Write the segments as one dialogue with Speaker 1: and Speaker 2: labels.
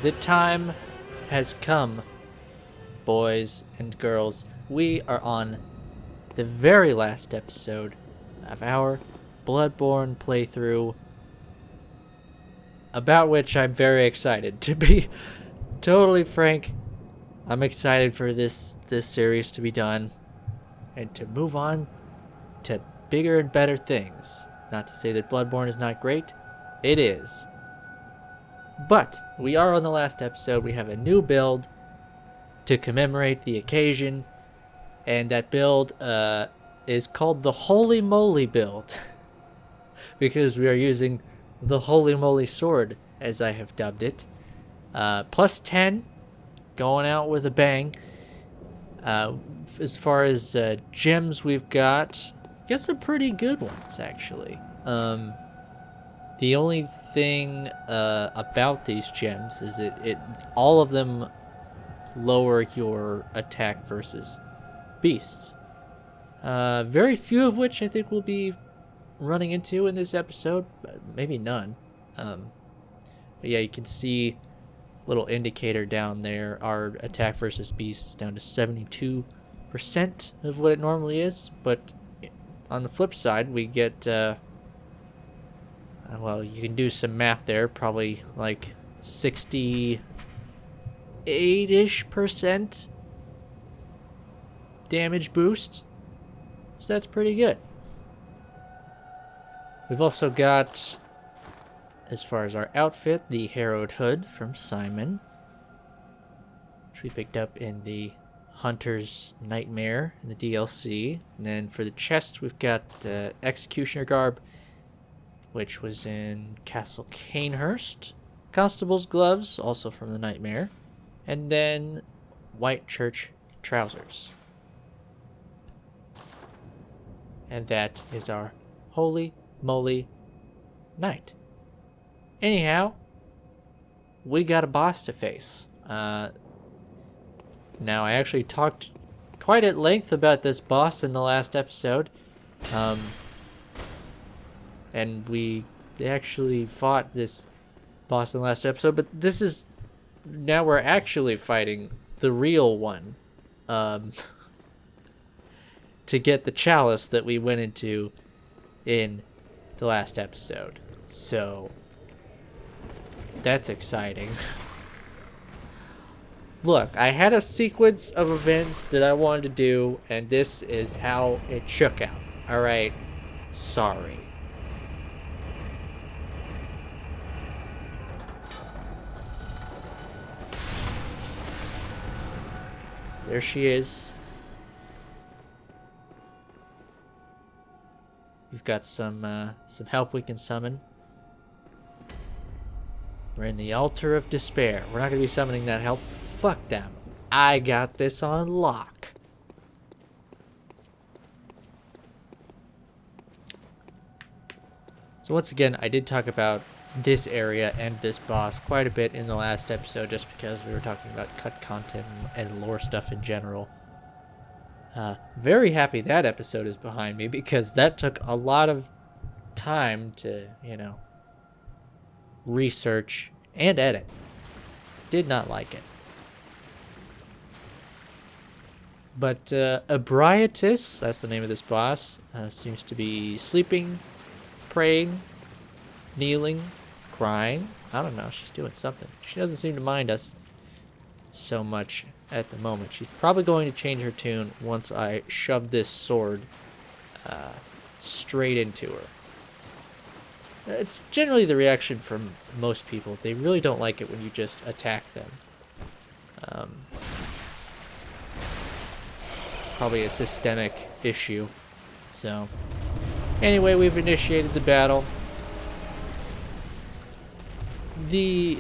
Speaker 1: The time has come, boys and girls. We are on the very last episode of our Bloodborne playthrough, about which I'm very excited. To be totally frank, I'm excited for this series to be done and to move on to bigger and better things. Not to say that Bloodborne is not great, it is. But we are on the last episode. We have a new build to commemorate the occasion, and that build is called the Holy Moly build because we are using the Holy Moly sword, as I have dubbed it. Plus 10, going out with a bang. As far as gems we've got some pretty good ones, actually. The only thing about these gems is that all of them lower your attack versus beasts. Very few of which I think we'll be running into in this episode, maybe none. But yeah, you can see a little indicator down there. Our attack versus beasts is down to 72% of what it normally is, but on the flip side, we get, well, you can do some math there, probably like 68-ish% damage boost. So that's pretty good. We've also got, as far as our outfit, the Harrowed Hood from Simon, which we picked up in the Hunter's Nightmare in the DLC. And then for the chest, we've got Executioner Garb, which was in Castle Canehurst. Constable's Gloves, also from the Nightmare. And then White Church Trousers. And that is our Holy Moly Knight. Anyhow, we got a boss to face. Now, I actually talked quite at length about this boss in the last episode. And we actually fought this boss in the last episode, but this is... Now we're actually fighting the real one. To get the chalice that we went into in the last episode. So, that's exciting. Look, I had a sequence of events that I wanted to do, and this is how it shook out. Alright? Sorry. There she is. We've got some help we can summon. We're in the Altar of Despair. We're not going to be summoning that help. Fuck them. I got this on lock. So once again, I did talk about this area and this boss quite a bit in the last episode, just because we were talking about cut content and lore stuff in general. Very happy that episode is behind me, because that took a lot of time to, research and edit. Did not like it. But Abriatus, that's the name of this boss, seems to be sleeping, praying, kneeling, crying. I don't know, she's doing something. She doesn't seem to mind us so much at the moment. She's probably going to change her tune once I shove this sword straight into her. It's generally the reaction from most people. They really don't like it when you just attack them. Probably a systemic issue. So, anyway, we've initiated the battle. The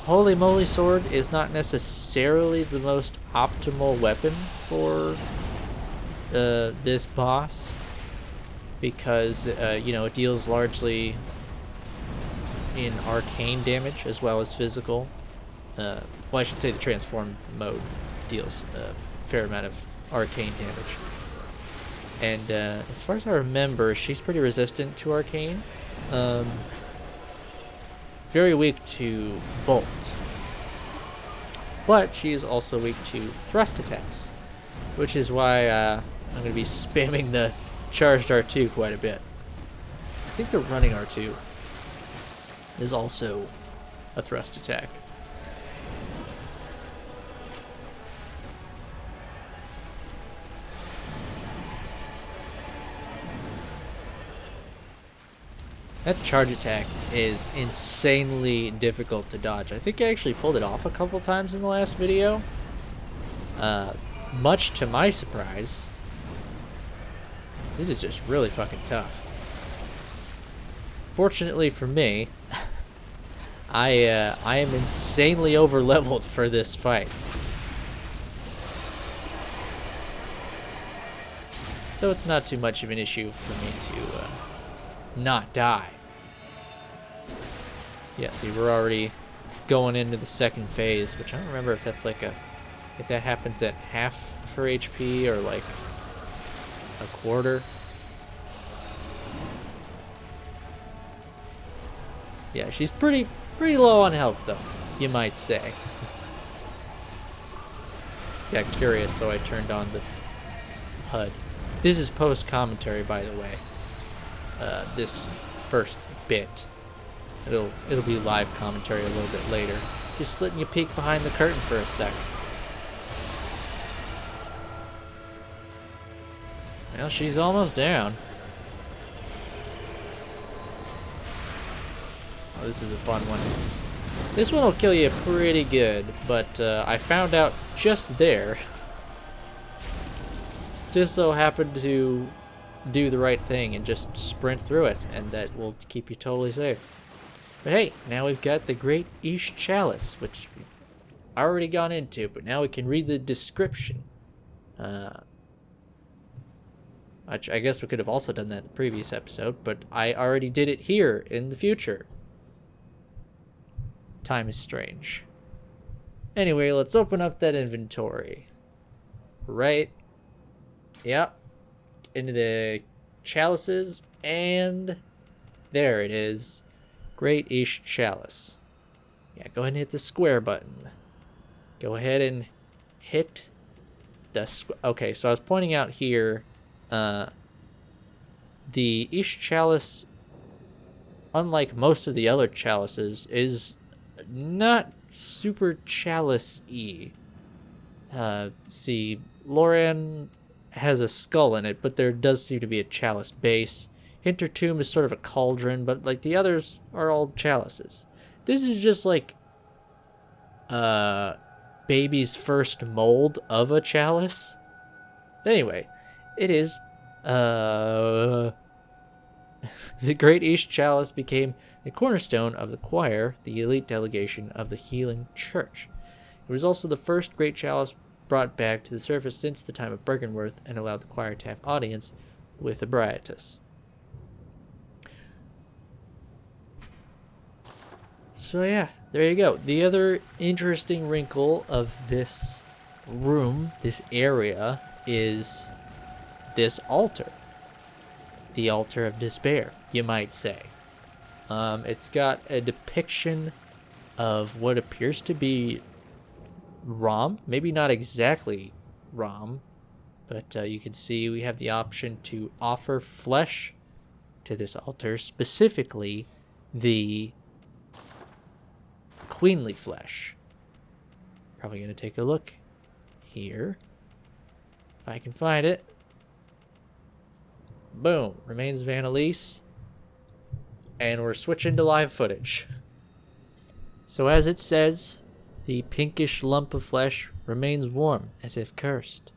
Speaker 1: Holy Moly sword is not necessarily the most optimal weapon for this boss, because it deals largely in arcane damage as well as physical. Well, I should say the transform mode deals a fair amount of arcane damage. And as far as I remember, she's pretty resistant to arcane. very weak to bolt. But she is also weak to thrust attacks, which is why I'm going to be spamming the charged R2 quite a bit. I think the running R2 is also a thrust attack. That charge attack is insanely difficult to dodge. I think I actually pulled it off a couple times in the last video. Much to my surprise. This is just really fucking tough. Fortunately for me, I am insanely over-leveled for this fight. So it's not too much of an issue for me to not die. Yeah, see, we're already going into the second phase, which I don't remember if that's like if that happens at half her HP or like a quarter. Yeah, she's pretty low on health though, you might say. Got curious, so I turned on the HUD. This is post commentary, by the way. This first bit. It'll be live commentary a little bit later. Just letting you peek behind the curtain for a sec. Well, she's almost down. Oh, this is a fun one. This one will kill you pretty good, but I found out just there. Just so happened to do the right thing and just sprint through it, and that will keep you totally safe. But hey, now we've got the Great Chalice, which we've already gone into, but now we can read the description. I guess we could have also done that in the previous episode, but I already did it here in the future. Time is strange. Anyway, let's open up that inventory. Right. Yep. Into the chalices, and there it is. Great Chalice. Yeah, go ahead and hit the square button. Go ahead and hit the okay, so I was pointing out here, the Chalice, unlike most of the other chalices, is not super chalice-y. See, Loran has a skull in it, but there does seem to be a chalice base. Hintertomb is sort of a cauldron, but like the others are all chalices. This is just like baby's first mold of a chalice. Anyway, it is the Great Chalice became the cornerstone of the choir, the elite delegation of the Healing Church. It was also the first Great Chalice brought back to the surface since the time of Bergenworth and allowed the choir to have audience with the Briatus. So yeah, there you go. The other interesting wrinkle of this room, this area, is this altar. The altar of despair, you might say. It's got a depiction of what appears to be Rom. Maybe not exactly Rom, but you can see we have the option to offer flesh to this altar, specifically the queenly flesh. Probably going to take a look here, if I can find it. Boom, remains of Annalise, and we're switching to live footage. So as it says, the pinkish lump of flesh remains warm, as if cursed.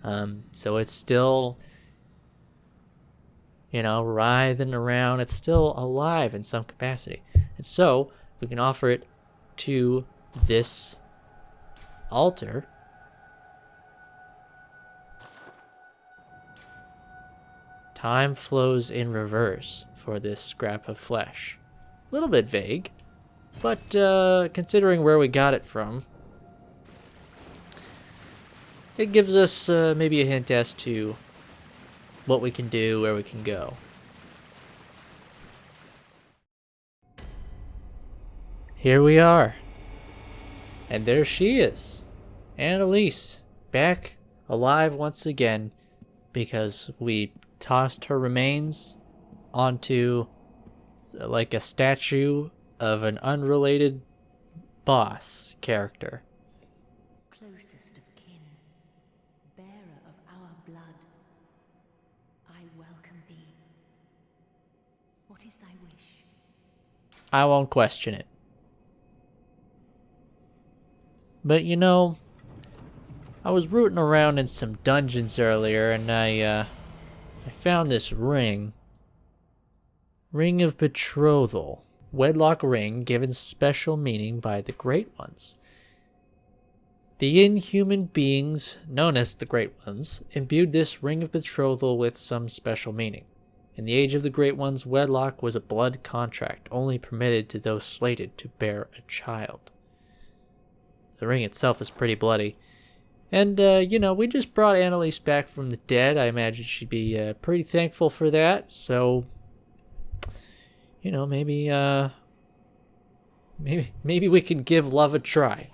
Speaker 1: So it's still, writhing around. It's still alive in some capacity. And so we can offer it to this altar. Time flows in reverse for this scrap of flesh. A little bit vague, but considering where we got it from, it gives us maybe a hint as to what we can do, where we can go. here we are. And there she is. Annalise, back alive once again because we tossed her remains onto like a statue of an unrelated boss character.
Speaker 2: Closest of kin, bearer of our blood, I welcome thee. What is thy wish?
Speaker 1: I won't question it. But you know, I was rooting around in some dungeons earlier and I found this ring. Ring of Betrothal. Wedlock ring given special meaning by the Great Ones. The inhuman beings, known as the Great Ones, imbued this ring of betrothal with some special meaning. In the age of the Great Ones, wedlock was a blood contract only permitted to those slated to bear a child. The ring itself is pretty bloody. And, you know, we just brought Annalise back from the dead. I imagine she'd be pretty thankful for that. So, you know, maybe we can give love a try.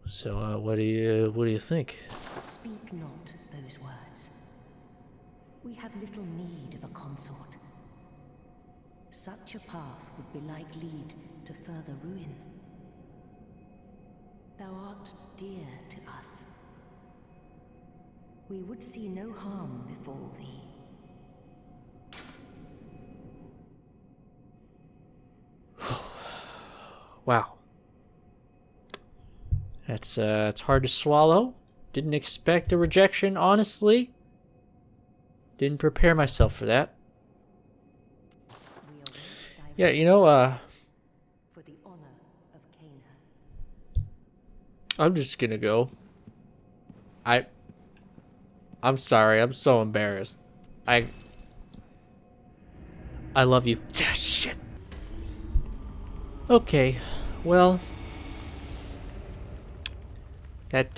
Speaker 1: So, what do you think?
Speaker 2: Speak not those words. We have little need of a consort. Such a path would belike lead to further ruin. Thou art dear to us. We would see no harm befall thee.
Speaker 1: Wow. That's it's hard to swallow. Didn't expect a rejection, honestly. Didn't prepare myself for that. Yeah, you know,
Speaker 2: For the honor of Canaan.
Speaker 1: I'm just gonna go. I'm sorry, I'm so embarrassed. I love you. Shit. Okay, well, that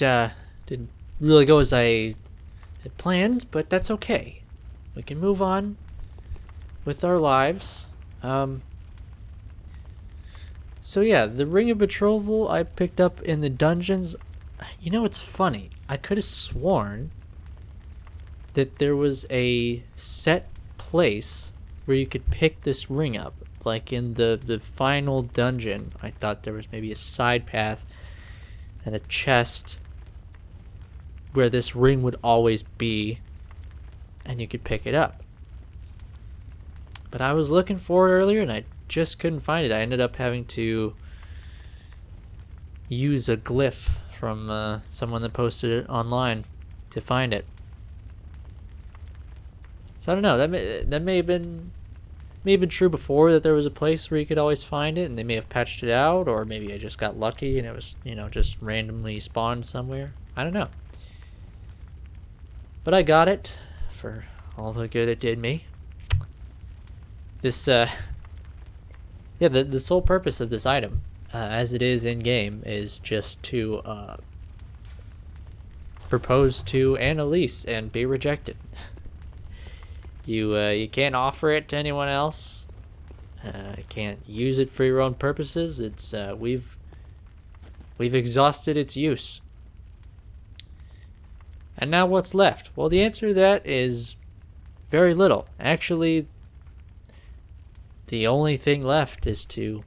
Speaker 1: didn't really go as I had planned, but that's okay. We can move on with our lives. So yeah, the Ring of Betrothal I picked up in the dungeons. You know, it's funny. I could have sworn that there was a set place where you could pick this ring up. Like in the final dungeon, I thought there was maybe a side path and a chest where this ring would always be and you could pick it up. But I was looking for it earlier and I just couldn't find it. I ended up having to use a glyph from someone that posted it online to find it. So I don't know. That may have been true before, that there was a place where you could always find it and they may have patched it out, or maybe I just got lucky and it was, you know, just randomly spawned somewhere. I don't know. But I got it for all the good it did me. This yeah, the sole purpose of this item, as it is in game, is just to propose to Annalise and be rejected. You can't offer it to anyone else. You can't use it for your own purposes. It's we've exhausted its use. And now what's left? Well, the answer to that is very little. Actually, the only thing left is to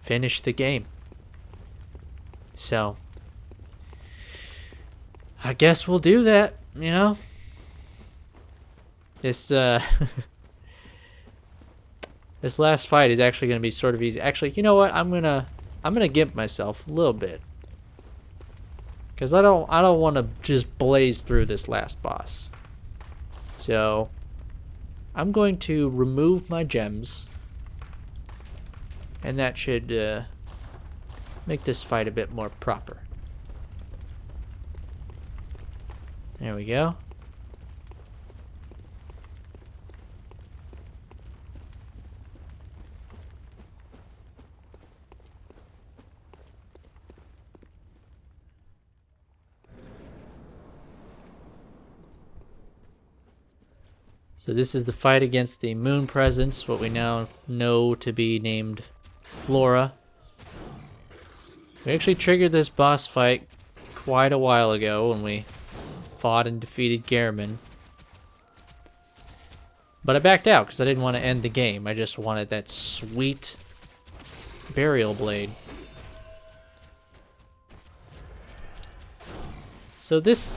Speaker 1: finish the game. So, I guess we'll do that, you know? This this last fight is actually going to be sort of easy. Actually, you know what? I'm gonna gimp myself a little bit, because I don't want to just blaze through this last boss. So I'm going to remove my gems, and that should make this fight a bit more proper. There we go. So this is the fight against the moon presence, what we now know to be named Flora. We actually triggered this boss fight quite a while ago when we fought and defeated Gehrman. But I backed out because I didn't want to end the game. I just wanted that sweet burial blade. So this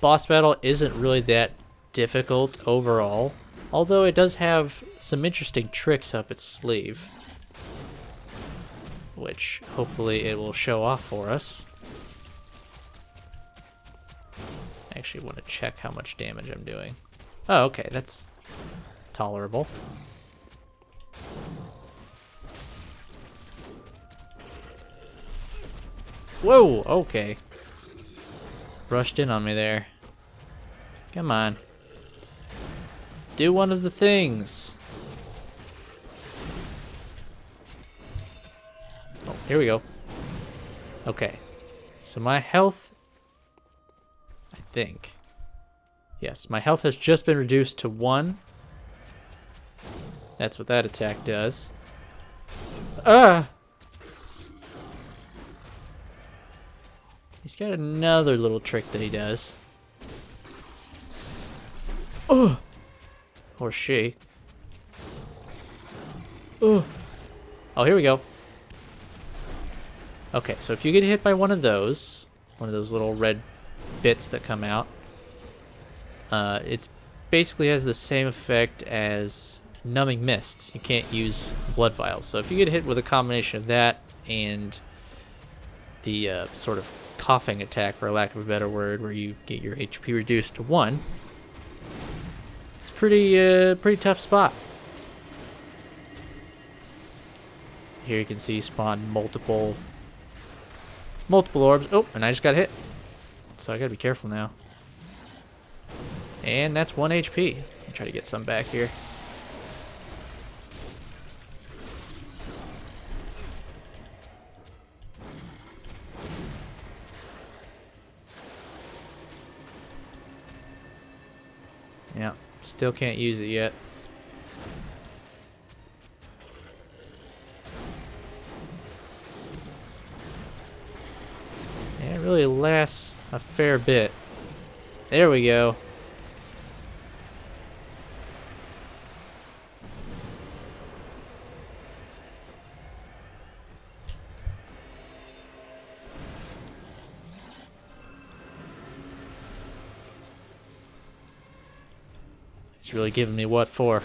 Speaker 1: boss battle isn't really that difficult overall, although it does have some interesting tricks up its sleeve, which hopefully it will show off for us. I actually want to check how much damage I'm doing. Oh, okay, that's tolerable. Whoa, okay. Rushed in on me there. Come on. Do one of the things. Oh, here we go. Okay. So my health, I think. Yes, my health has just been reduced to 1. That's what that attack does. Ah! He's got another little trick that he does. Oh! Or she. Oh! Oh, here we go. Okay, so if you get hit by one of those little red bits that come out, it basically has the same effect as numbing mist. You can't use blood vials. So if you get hit with a combination of that and the sort of coughing attack, for lack of a better word, where you get your HP reduced to 1, it's pretty tough spot. So here you can see spawn multiple orbs. Oh, and I just got hit, so I gotta be careful now. And that's 1 HP. I'll try to get some back here. Yeah, still can't use it yet. Yeah, it really lasts a fair bit. There we go. He's really giving me what for.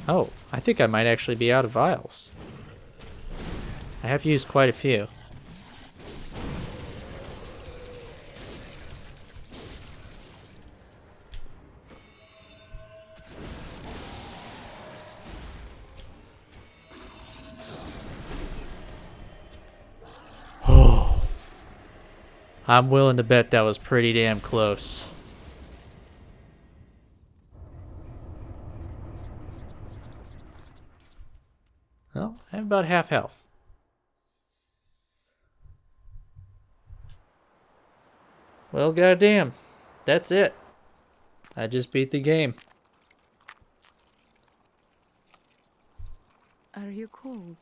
Speaker 1: Oh, I think I might actually be out of vials. I have used quite a few. I'm willing to bet that was pretty damn close. Well, I have about half health. Well, goddamn. That's it. I just beat the game.
Speaker 3: Are you cold?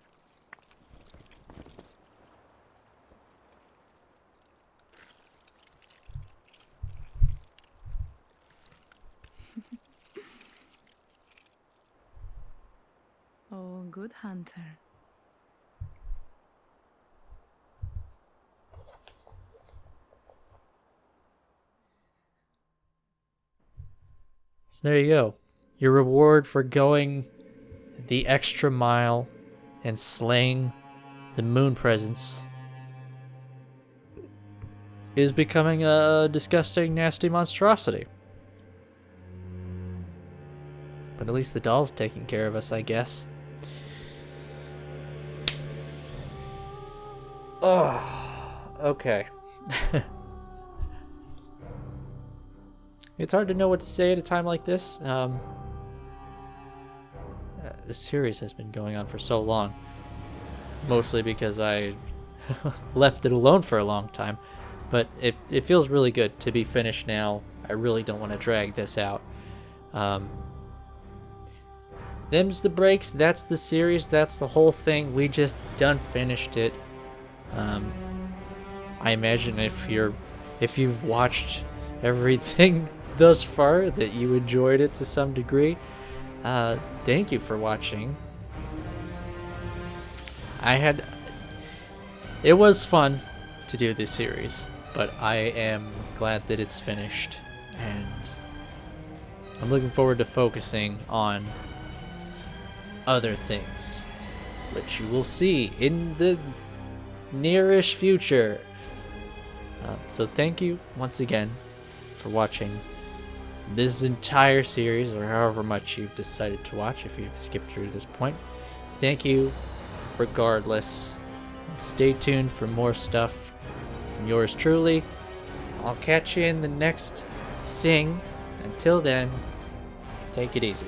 Speaker 3: Oh, good hunter.
Speaker 1: So there you go. Your reward for going the extra mile and slaying the moon presence is becoming a disgusting, nasty monstrosity. But at least the doll's taking care of us, I guess. Oh, okay. It's hard to know what to say at a time like this. This series has been going on for so long. mostly because I left it alone for a long time. But it feels really good to be finished now. I really don't want to drag this out. Them's the breaks. That's the series. That's the whole thing. We just done finished it. I imagine if you've watched everything thus far, that you enjoyed it to some degree. Thank you for watching. It was fun to do this series, but I am glad that it's finished, and I'm looking forward to focusing on other things, which you will see in the nearish future. So thank you once again for watching this entire series, or however much you've decided to watch if you've skipped through this point. Thank you regardless. Stay tuned for more stuff from yours truly. I'll catch you in the next thing. Until then, take it easy.